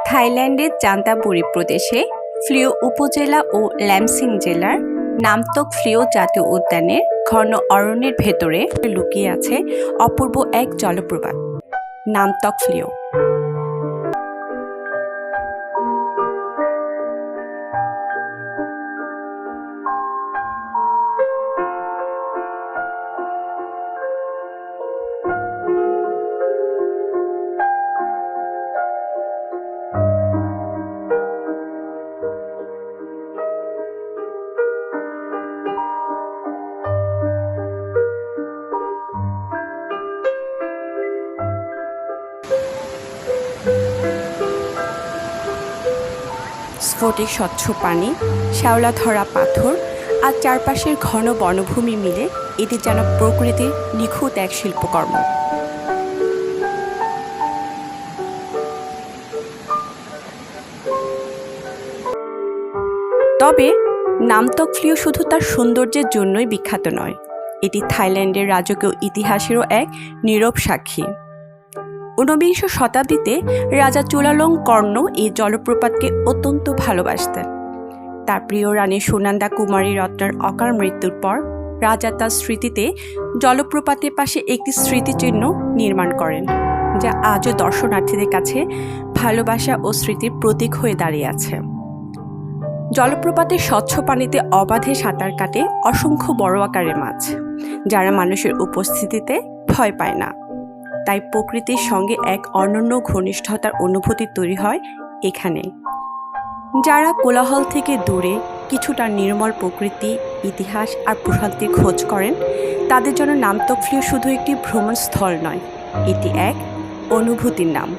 থাইল্যান্ডের চান্তাপুরি প্রদেশে ফ্লিও উপজেলা ও ল্যামসিং জেলার নামতক ফ্লিও জাতীয় উদ্যানের ঘন অরণ্যের ভেতরে লুকিয়ে আছে অপূর্ব এক জলপ্রপাত নামতক ফ্লিও। স্ফটিক স্বচ্ছ পানি, শ্যাওলা ধরা পাথর আর চারপাশের ঘন বনভূমি মিলে এটি যেন প্রকৃতির নিখুঁত এক শিল্পকর্ম। তবে নামতক ফ্লিও শুধু তার সৌন্দর্যের জন্যই বিখ্যাত নয়, এটি থাইল্যান্ডের রাজকীয় ইতিহাসেরও এক নীরব সাক্ষী। ঊনবিংশ শতাব্দীতে রাজা চুলালংকর্ণ এই জলপ্রপাতকে অত্যন্ত ভালোবাসতেন। তার প্রিয় রানী সুনন্দা কুমারী রত্নার অকাল মৃত্যুর পর রাজা তার স্মৃতিতে জলপ্রপাতের পাশে একটি স্মৃতিচিহ্ন নির্মাণ করেন, যা আজও দর্শনার্থীদের কাছে ভালোবাসা ও স্মৃতির প্রতীক হয়ে দাঁড়িয়ে আছে। জলপ্রপাতের স্বচ্ছ পানিতে অবাধে সাঁতার কাটে অসংখ্য বড় আকারের মাছ, যারা মানুষের উপস্থিতিতে ভয় পায় না। তাই প্রকৃতির সঙ্গে এক অনন্য ঘনিষ্ঠতার অনুভূতি তৈরি হয় এখানে। যারা কোলাহল থেকে দূরে কিছুটা নির্মল প্রকৃতি, ইতিহাস আর প্রশান্তির খোঁজ করেন, তাদের জন্য নামতক ফ্লিও শুধু একটি ভ্রমণস্থল নয়, এটি এক অনুভূতির নাম।